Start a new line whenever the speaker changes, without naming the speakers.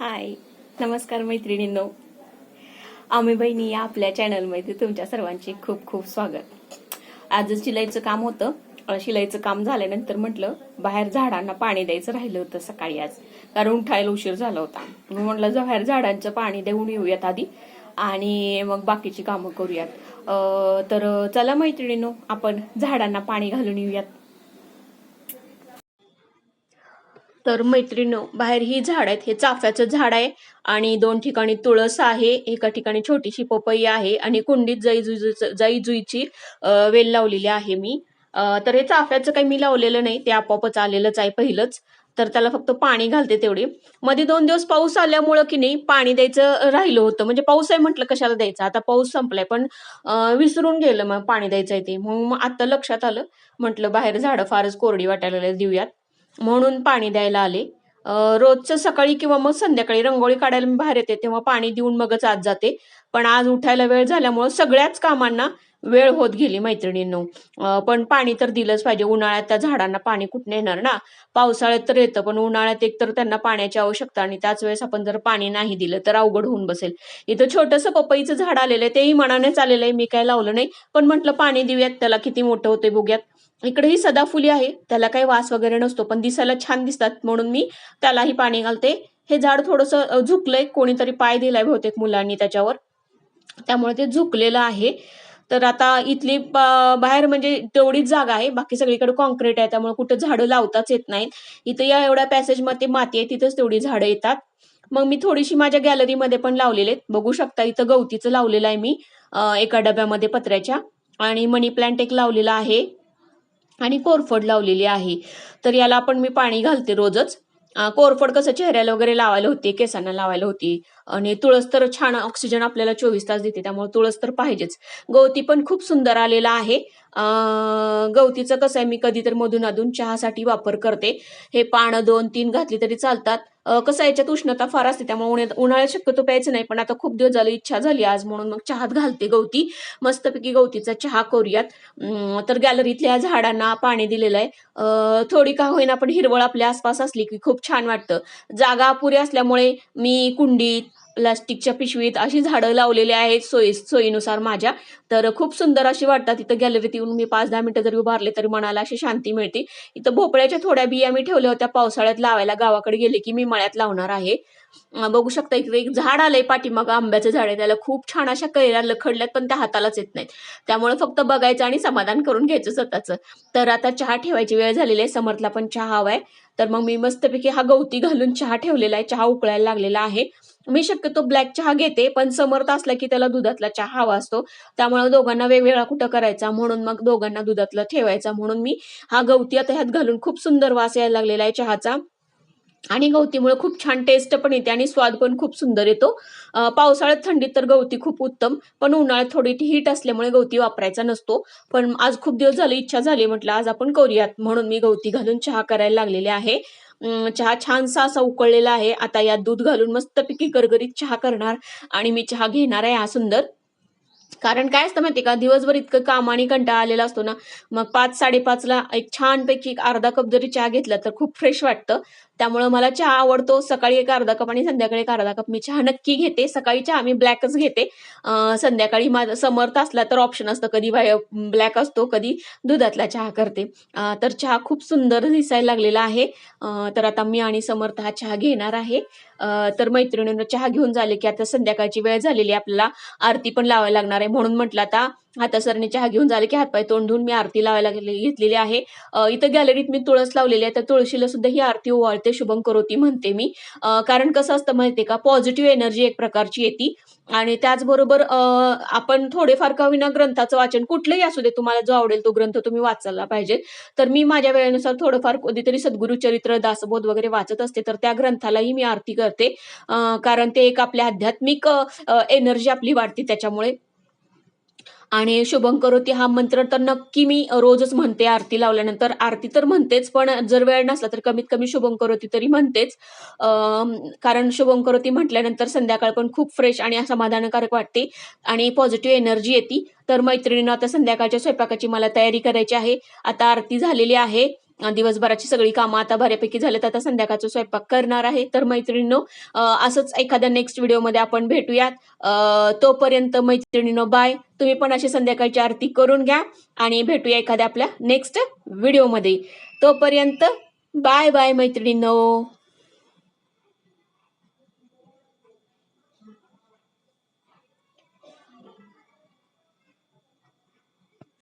हाय, नमस्कार मैत्रिणींनो. आम्ही बहिणी या आपल्या चॅनलमध्ये तुमच्या सर्वांचे खूप खूप स्वागत. आज शिलाईचं काम होतं. शिलाईचं काम झाल्यानंतर म्हटलं बाहेर झाडांना पाणी द्यायचं राहिलं होतं सकाळी आज, कारण उठायला उशीर झाला होता. म्हटलं बाहेर झाडांचं पाणी देऊन येऊयात आधी आणि मग बाकीची कामं करूयात. तर चला मैत्रिणींनो, आपण झाडांना पाणी घालून येऊयात. तर मैत्रिणींनो, बाहेर ही झाड आहेत. हे चाफ्याचं झाड आहे आणि 2 ठिकाणी तुळस आहे, एका ठिकाणी छोटीशी पपई आहे आणि कुंडीत जाई जुईची वेल लावलेली आहे मी. तर हे चाफ्याचं काही मी लावलेलं नाही, ते आपोआपच आलेलंच आहे पहिलंच. तर त्याला फक्त पाणी घालते तेवढे. मध्ये 2 दिवस पाऊस आल्यामुळं की नाही पाणी द्यायचं राहिलं होतं. म्हणजे पाऊस आहे म्हटलं कशाला द्यायचं, आता पाऊस संपलाय पण विसरून गेलं मग पाणी द्यायचंय ते. मग आता लक्षात आलं, म्हटलं बाहेर झाडं फारच कोरडी वाटायला लागली, देऊयात म्हणून पाणी द्यायला आले. रोजचं सकाळी किंवा मग संध्याकाळी रांगोळी काढायला मी बाहेर येते तेव्हा पाणी देऊन मगच आत जाते. पण आज उठायला वेळ झाल्यामुळं सगळ्याच कामांना वेळ होत गेली मैत्रिणींनो. पण पाणी तर दिलंच पाहिजे. उन्हाळ्यात त्या झाडांना पाणी कुठून येणार ना. पावसाळ्यात तर येतं, पण उन्हाळ्यात एकतर त्यांना पाण्याची आवश्यकता आणि त्याच वेळेस आपण जर पाणी नाही दिलं तर अवघड होऊन बसेल. इथं छोटंसं पपईचं झाड आलेलं आहे, तेही मनानेच आलेलं आहे, मी काय लावलं नाही. पण म्हटलं पाणी देऊयात त्याला, किती मोठं होते बघूयात. इकडे ही सदाफुली आहे, त्याला काही वास वगैरे नसतो, पण दिसायला छान दिसतात म्हणून मी त्यालाही पाणी घालते. हे झाड थोडंसं झुकलंय, कोणीतरी पाय दिलाय बहुतेक मुलांनी त्याच्यावर, त्यामुळे ते झुकलेलं आहे. तर आता इथली बाहेर म्हणजे तेवढीच जागा आहे, बाकी सगळीकडे कॉन्क्रीट आहे, त्यामुळे कुठं झाडं लावताच येत नाहीत. इथं या एवढ्या पॅसेजमध्ये माती आहे, तिथंच तेवढी झाडं येतात. मग मी थोडीशी माझ्या गॅलरीमध्ये पण लावलेले आहेत. बघू शकता इथं गवतीचं लावलेलं आहे मी एका डब्यामध्ये पत्र्याच्या, आणि मनी प्लांट एक लावलेला आहे आणि कोरफड लावलेली आहे. तर याला पण मी पाणी घालते रोजच. कोरफड कसं चेहऱ्याला वगैरे लावायला होती, केसांना लावायला होती, आणि तुळस तर छान ऑक्सिजन आपल्याला 24 तास देते, त्यामुळे तुळस तर पाहिजेच. गवती पण खूप सुंदर आलेला आहे. गवतीचं कसं आहे, मी कधीतरी मधून अधून चहासाठी वापर करते. हे पानं 2-3 घातली तरी चालतात. कसं याच्यात उष्णता फार असते, त्यामुळे उन्हाळ्यात शक्यतो प्यायचं नाही, पण आता खूप दिवस झाले इच्छा झाली आज, म्हणून मग चहात घालते गवती. मस्तपैकी गवतीचा चहा करूयात. तर गॅलरीतल्या झाडांना पाणी दिलेलं आहे. थोडी का होईना पण हिरवळ आपल्या आसपास असली की खूप छान वाटतं. जागा अपुरी असल्यामुळे मी कुंडीत, प्लास्टिकच्या पिशवीत अशी झाडं लावलेली आहेत सोयीनुसार माझ्या. तर खूप सुंदर अशी वाटतात. इथं गॅलरीत येऊन मी 5-10 मिनिटं जरी उभारले तरी मनाला अशी शांती मिळते. इथं भोपळ्याच्या थोड्या बिया मी ठेवल्या होत्या पावसाळ्यात लावायला, गावाकडे गेले की मी मळ्यात लावणार आहे. बघू शकता इकडे एक झाड आलंय पाठीमागं, आंब्याचं झाड आहे, त्याला खूप छान अशा कैऱ्या लखडल्यात, पण त्या हातालाच येत नाहीत. त्यामुळे फक्त बघायचं आणि समाधान करून घ्यायचं स्वतःचं. तर आता चहा ठेवायची वेळ झालेली आहे, समर्थला पण चहा हवाय. तर मग मी मस्तपैकी हा गवती घालून चहा ठेवलेला आहे, चहा उकळायला लागलेला आहे. मी शक्यतो ब्लॅक चहा घेते, पण समर्थ असला की त्याला दुधातला चहा हवा असतो, त्यामुळे दोघांना वेगवेगळा कुठं करायचा, म्हणून मग दोघांना दुधातला ठेवायचा, म्हणून मी हा गवती आता ह्यात घालून, खूप सुंदर वास यायला लागलेला आहे चहाचा. आणि गवतीमुळे खूप छान टेस्ट पण येते आणि स्वाद पण खूप सुंदर येतो. पावसाळ्यात थंडीत तर गवती खूप उत्तम, पण उन्हाळ्यात थोडी हीट असल्यामुळे गवती वापरायचा नसतो. पण आज खूप दिवस झाले इच्छा झाली, म्हटलं आज आपण करूयात, म्हणून मी गवती घालून चहा करायला लागलेले आहे. चहा छानसा असा उकळलेला आहे. आता यात दूध घालून मस्तपैकी गरगरीत चहा करणार आणि मी चहा घेणार आहे हा सुंदर. कारण काय असतं माहिती का, दिवसभर इतकं काम आणि कंटाळा आलेला असतो ना, मग 5-5:30ला एक छानपैकी एक अर्धा कप जरी चहा घेतला तर खूप फ्रेश वाटतं. त्यामुळं मला चहा आवडतो. सकाळी एक अर्धा कप आणि संध्याकाळी एक अर्धा कप मी चहा नक्की घेते. सकाळी चहा मी ब्लॅकच घेते. संध्याकाळी माझं समर्थ असला तर ऑप्शन असतं, कधी ब्लॅक असतो, कधी दुधातला चहा करते. तर चहा खूप सुंदर दिसायला लागलेला आहे. तर आता मी आणि समर्थ हा चहा घेणार आहे. तर मैत्रिणींनो, चहा घेऊन झाले की आता संध्याकाळची वेळ झालेली आहे, आपल्याला आरती पण लावायला लागणार आहे, म्हणून म्हटलं आता हातासरणी चहा घेऊन झाले की हातपाय तोंड धुवून मी आरती लावायला घेतलेली आहे. इथं गॅलरीत मी तुळस लावलेली आहे, तर तुळशीला सुद्धा ही आरती ओवाळते, शुभं करोती म्हणते मी. कारण कसं असतं माहितीये का, पॉझिटिव्ह एनर्जी एक प्रकारची येते. आणि त्याचबरोबर आपण थोडेफार का होईना ग्रंथाचं वाचन, कुठलंही असू दे, तुम्हाला जो आवडेल तो ग्रंथ तुम्ही वाचायला पाहिजे. तर मी माझ्या वेळेनुसार थोडंफार कधीतरी सद्गुरु चरित्र, दासबोध वगैरे वाचत असते, तर त्या ग्रंथालाही मी आरती करते. कारण ते एक आपल्या आध्यात्मिक एनर्जी आपली वाढते त्याच्यामुळे. आणि शुभं करोती हा मंत्र तर नक्की मी रोजच म्हणते आरती लावल्यानंतर. आरती तर म्हणतेच, पण जर वेळ नसला तर कमीत कमी शुभं करोती तरी म्हणतेच. कारण शुभं करोती म्हटल्यानंतर संध्याकाळ पण खूप फ्रेश आणि समाधानकारक वाटते आणि पॉझिटिव्ह एनर्जी येते. तर मैत्रिणींनो, आता संध्याकाळच्या स्वयंपाकाची मला तयारी करायची आहे. आता आरती झालेली आहे. दिवसभराची सगळी कामं आता बऱ्यापैकी झालेत. आता संध्याकाळचा स्वयंपाक करणार आहे. तर मैत्रिणींनो, असंच एखाद्या नेक्स्ट व्हिडिओमध्ये आपण भेटूयात. तोपर्यंत मैत्रिणींनो बाय. तुम्ही पण अशी संध्याकाळची आरती करून घ्या आणि भेटूया एखाद्या आपल्या नेक्स्ट व्हिडिओमध्ये. तोपर्यंत बाय बाय मैत्रिणींनो.